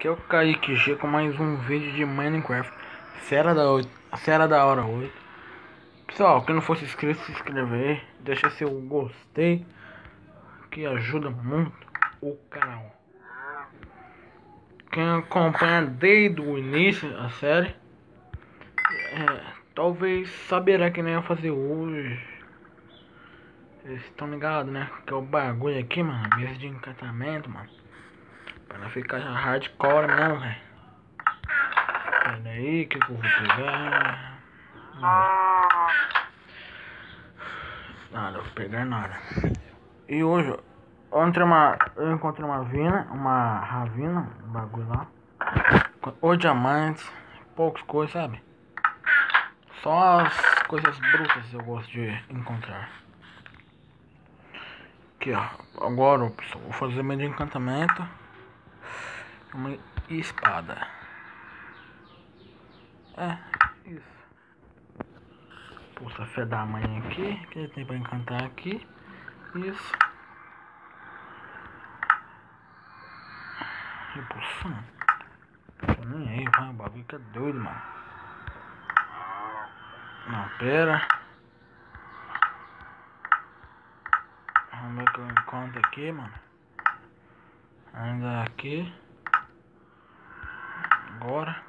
Aqui é o Kaique G com mais um vídeo de Minecraft. Será da hora hoje. Pessoal, quem não for inscrito, se inscrever, deixa seu gostei, que ajuda muito o canal. Quem acompanha desde o início a série, talvez saberá que nem eu fazer hoje. Vocês estão ligados, né? Que é o bagulho aqui, mano. Mesa de encantamento, mano. Pra não ficar hardcore mesmo, velho. Pera aí, que eu vou pegar? Nada, vou pegar nada. E hoje eu encontrei uma ravina, um bagulho lá. Ou diamantes, poucas coisas, sabe? Só as coisas brutas eu gosto de encontrar. Aqui, ó. Agora, pessoal, vou fazer meio de encantamento. Uma espada. Isso. Pulsa a fé da mãe aqui. Que tem pra encantar aqui. Isso. Repulsão. Tô nem aí, vai. O bagulho que é doido, mano. Não, pera. Vamos ver o que eu encontro aqui, mano. Ainda aqui. Agora.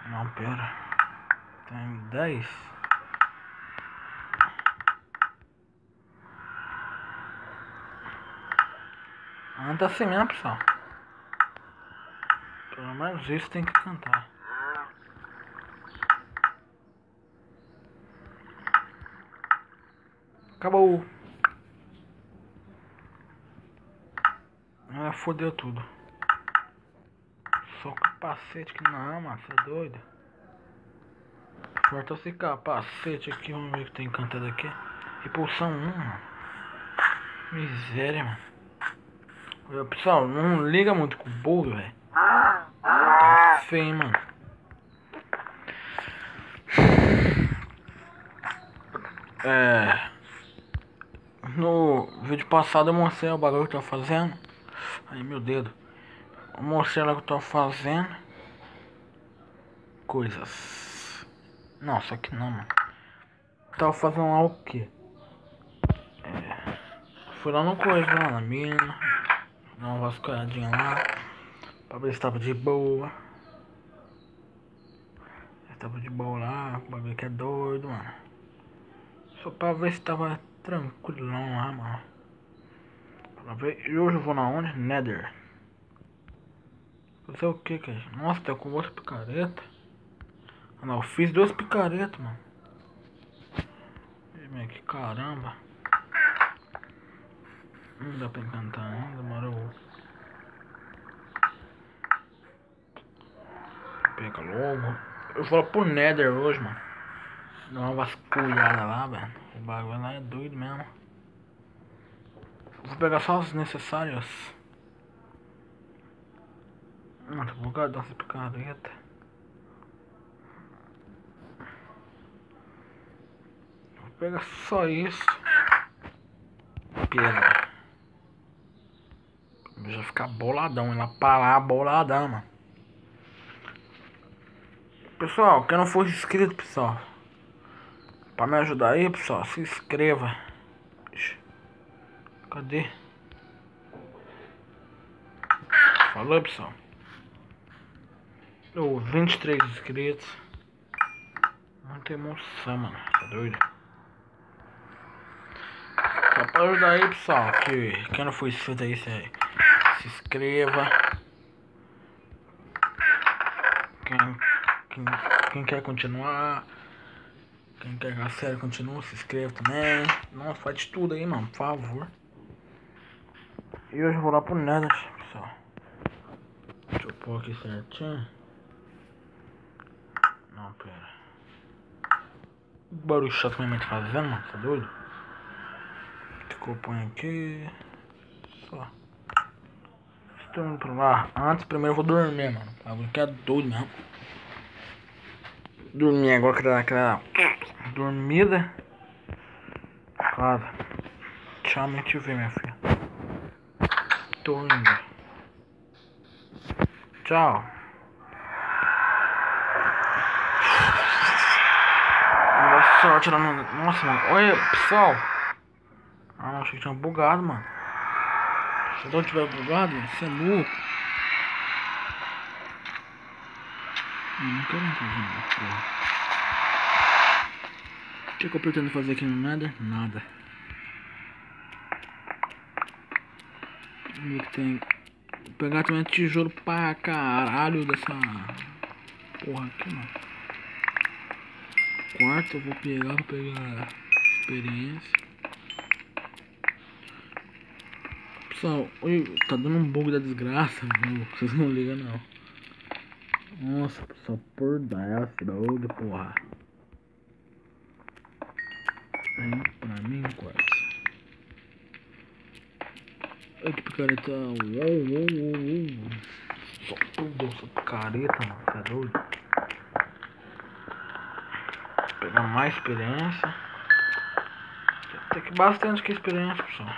Não, pera. Tem 10. Anda assim mesmo, pessoal. Pelo menos isso tem que cantar. Acabou. Fodeu tudo. Só capacete que não, mano. Você é doido? Falta esse capacete aqui. Vamos ver o que tem encantado aqui. Repulsão 1, mano. Miséria, mano. Pessoal, não liga muito com o bolo, velho. Tá feio, mano. No vídeo passado eu mostrei o bagulho que eu tô fazendo. Aí, meu dedo. Eu mostrei lá o que eu tô fazendo. Coisas. Não, só que não, mano. Tava fazendo lá o que? Fui lá no coisa, lá na mina. Dar uma vasculhadinha lá. Pra ver se tava de boa. Se tava de boa lá. O bagulho que é doido, mano. Só pra ver se tava tranquilão lá, mano. Pra ver. E hoje eu vou na onde? Nether. Fazer o que, cara? Nossa, tá com outra picareta. Ah, não, eu fiz 2 picaretas, mano. Que caramba. Não dá pra encantar ainda, demorou. Pega logo. Eu vou pro Nether hoje, mano. Dá uma vasculhada lá, velho. O bagulho lá é doido mesmo. Vou pegar só os necessários. Mano, vou guardar essa picareta. Vou pegar só isso. Pedra. Vou já ficar boladão. Ir lá parar boladão, mano. Pessoal, quem não for inscrito, pessoal, pra me ajudar aí, pessoal, se inscreva. Cadê? Falou, pessoal. 23 inscritos. Não tem emoção, mano. Tá doido? Só pra ajudar aí, pessoal, que quem não for inscrito aí, se inscreva. Quem quer continuar, quem quer que a série continue, se inscreva também. Nossa, faz de tudo aí, mano, por favor. E hoje eu vou lá pro Nether, pessoal. Deixa eu pôr aqui certinho. Não, pera. O barulho chato que minha mãe tá fazendo, mano, tá doido? Que eu ponho aqui. Só. Estou indo pra lá. Antes, primeiro eu vou dormir, mano. O bagulho que é doido mesmo. Dormir agora que dá aquela dormida. Claro. Tchau, me te ver, minha filha. Tô indo. Tchau. Boa sorte lá no... Nossa, mano. Oi, pessoal. Ah, não, achei que tinha bugado, mano. Se não tiver bugado, você é louco. Não quero entender, porra. O que eu pretendo fazer aqui no nada? Nada. Vamos ver que tem. Vou pegar também tijolo pra caralho dessa porra aqui, mano. Quarto eu vou pegar experiência. Pessoal, oi, tá dando um bug da desgraça, viu? Vocês não ligam não. Nossa, pessoal, por dessa, doido, porra. Vem pra mim, quarto. Olha que picareta. Uou. Só tudo essa picareta, mano. Tá doido? Vou pegar mais experiência. Tem que bastante que experiência, pessoal.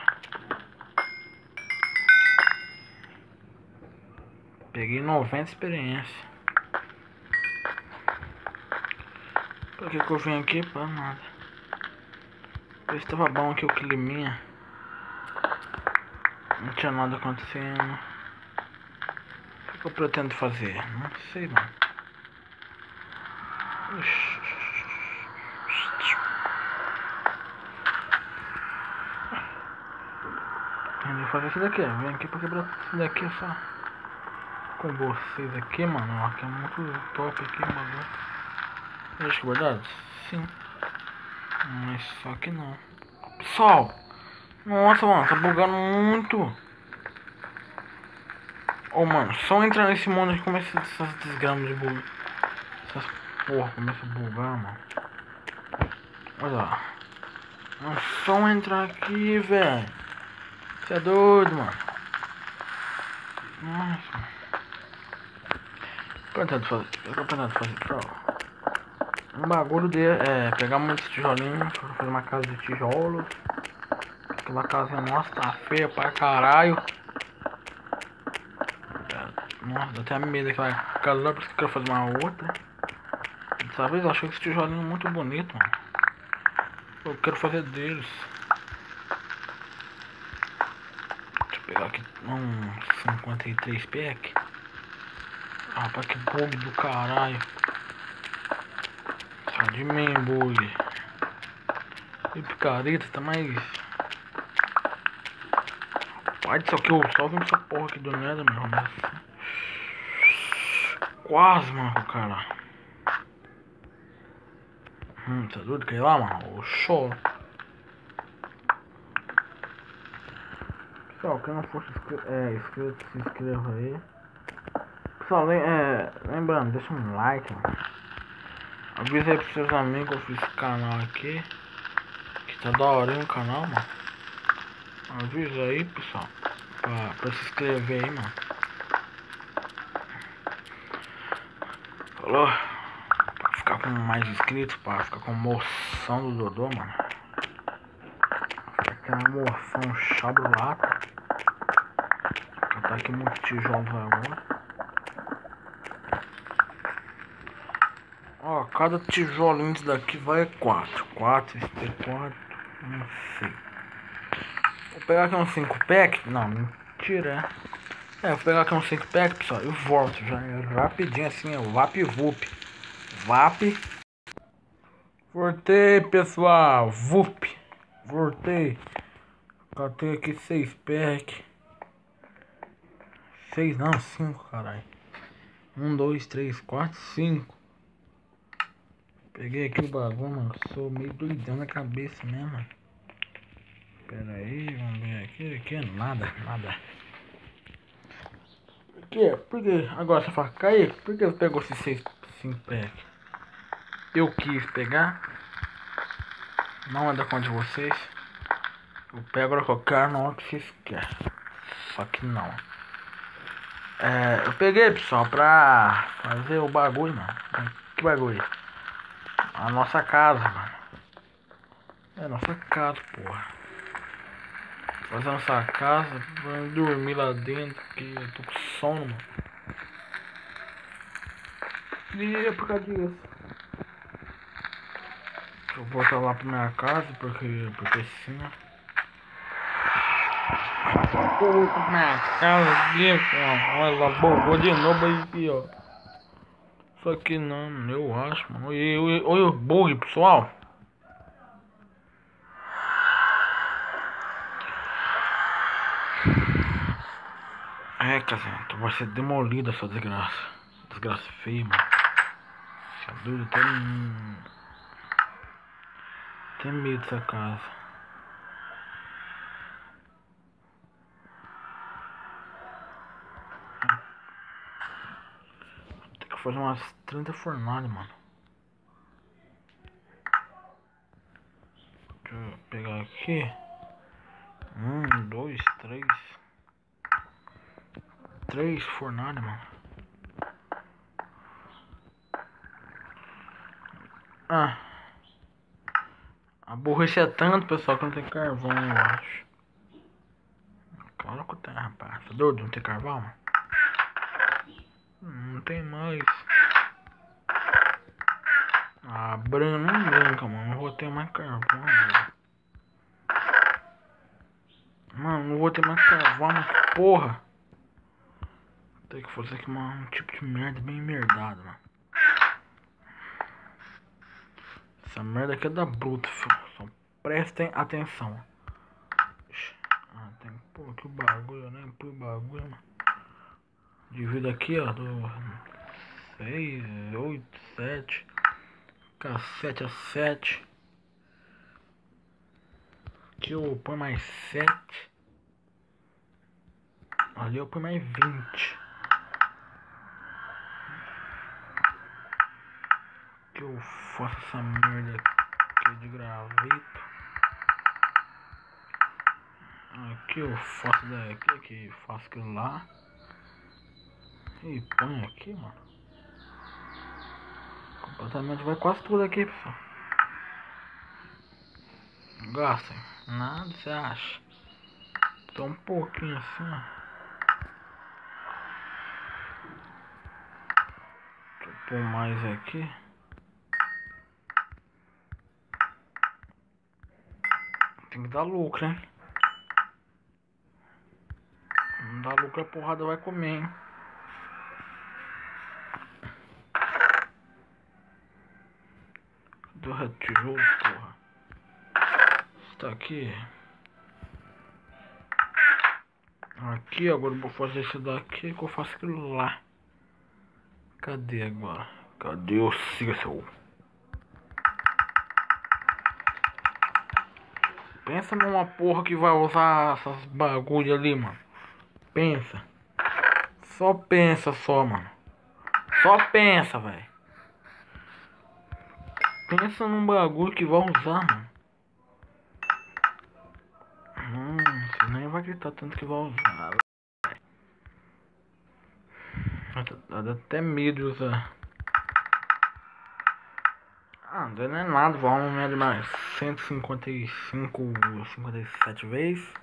Peguei 90 experiência. Por que eu vim aqui? Pra nada. Ver se tava bom aqui o climinha. Não tinha nada acontecendo. O que eu pretendo fazer? Não sei, mano. Pretendo fazer isso daqui. Vem aqui pra quebrar isso daqui só. Com vocês aqui, mano. Ó, que é muito top aqui, mano. Acho que é verdade? Sim. Mas só que não. Pessoal! Nossa, mano, tá bugando muito. Ô, mano, só entrar nesse mundo que começa essas desgramas de bug. Essas porra começa a bugar, mano. Olha lá. Não, só entrar aqui, velho. Você é doido, mano. Nossa. O que eu pretendo fazer, pessoal? Um bagulho de pegar muitos tijolinhos, fazer uma casa de tijolos. Aquela casinha nossa tá feia pra caralho. Nossa, dá até medo daquela casa lá, por isso que eu quero fazer uma outra. Dessa vez eu achei esse tijolinho muito bonito, mano. Eu quero fazer deles. Deixa eu pegar aqui um 53 pack. Rapaz, que bug do caralho. Sai de mim, bug. E picareta, tá mais. Pai do céu, que eu só vim essa porra aqui do nada, meu irmão. Quase, mano, cara. Tá doido? Quer ir lá, mano? O show. Pessoal, quem não for inscrito, se inscreva aí. Pessoal, lembrando, deixa um like, mano. Avisa aí pros seus amigos que eu fiz esse canal aqui. Que tá daorinho o canal, mano. Avisa aí, pessoal. Pra se inscrever aí, mano. Falou? Pra ficar com mais inscritos, pra ficar com moção do Dodô, mano. Aquela moção chabrulata. Tá aqui muito tijolo agora. Ó, cada tijolinho disso daqui vai 4. 4, esse T4, não sei. Vou pegar aqui uns 5 pack. Não, mentira. Vou pegar aqui uns 5 pack, pessoal. Eu volto já rapidinho assim, ó. VAP. Voltei, pessoal. Voltei. Catei aqui 6 pack. 6 não, 5, caralho. 1, 2, 3, 4, 5. Peguei aqui o bagulho, mano. Sou meio doidão na cabeça mesmo, mano. Pera aí, vamos ver aqui. Aqui é nada. Por que? Agora você fala, Kaique, por que você pegou esses 5 pack? Eu quis pegar. Não é da conta de vocês. Eu pego a hora que eu quero, na hora que vocês querem. Só que não. Eu peguei, pessoal, pra fazer o bagulho, mano. Que bagulho? A nossa casa, mano. É a nossa casa, porra. Fazer nossa casa, vamos dormir lá dentro, que eu tô com sono, mano. E é por causa disso. Eu vou voltar lá pra minha casa, porque sim. Vou pra minha casa aqui, olha lá, vou de novo aí, ó. Isso aqui não, eu acho, mano. Olha o bug, pessoal. É, cara, tu vai ser demolida essa desgraça. Desgraça feia, mano. Você é doido, tem medo dessa casa. Tem que fazer umas 30 fornalhas, mano. Deixa eu pegar aqui. 1, 2, 3. 3 fornalhas, mano. Ah. Aborrecer tanto, pessoal, que não tem carvão, eu acho. Claro que tem, rapaz. Tá doido? Não tem carvão, mano? Não tem mais. Ah, não brinca, mano. Não vou ter mais carvão, mano. Mano, não vou ter mais carvão, mas que porra. Tem que fazer aqui um tipo de merda bem merdada, mano. Essa merda aqui é da bruta, filho. Só prestem atenção. Ah, tem que pôr aqui o bagulho, né? Põe o bagulho, mano. Divido aqui, ó. Do 6, 8, 7. K7 a 7. Aqui eu ponho mais 7. Ali eu ponho mais 20. Que eu faço essa merda aqui de graveto. Aqui eu faço daqui, aqui faço aquilo lá. E põe aqui, mano. Completamente vai quase tudo aqui, pessoal. Gastem. Nada, você acha? Só um pouquinho assim, ó. Deixa eu pôr mais aqui. Tem que dar lucro, hein? Não dá lucro, a porrada vai comer, hein? Cadê o tijolo, porra? Está aqui. Aqui, agora eu vou fazer esse daqui que eu faço aquilo lá. Cadê agora? Cadê o seu? Pensa numa porra que vai usar essas bagulho ali, mano. Pensa. Só pensa só, mano. Só pensa, velho. Pensa num bagulho que vai usar, mano. Você nem vai acreditar tanto que vai usar. Dá até medo de usar. Ah, não é nada, vamos medir mais 155, 57 vezes.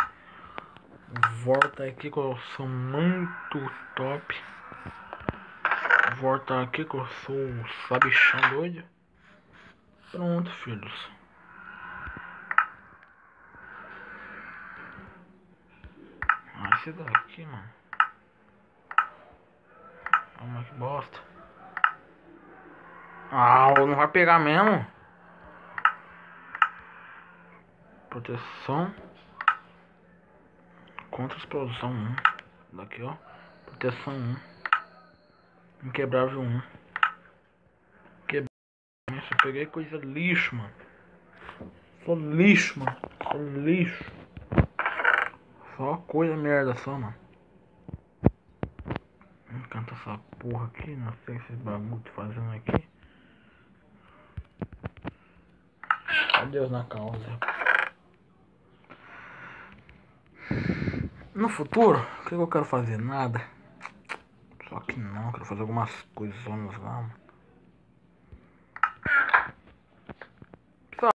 Volta aqui que eu sou muito top. Volta aqui que eu sou sabichão doido. Pronto, filhos. Esse daqui, mano. Olha que bosta. Ah, não vai pegar mesmo. Proteção contra explosão 1. Daqui, ó. Proteção 1. Inquebrável 1. Eu peguei coisa lixo, mano. Só lixo, mano. Só lixo. Só coisa merda só, mano. Encanta essa porra aqui. Não sei esse bagulho fazendo aqui. Adeus na causa. No futuro, o que eu quero fazer? Nada. Só que não, quero fazer algumas coisas lá, mano.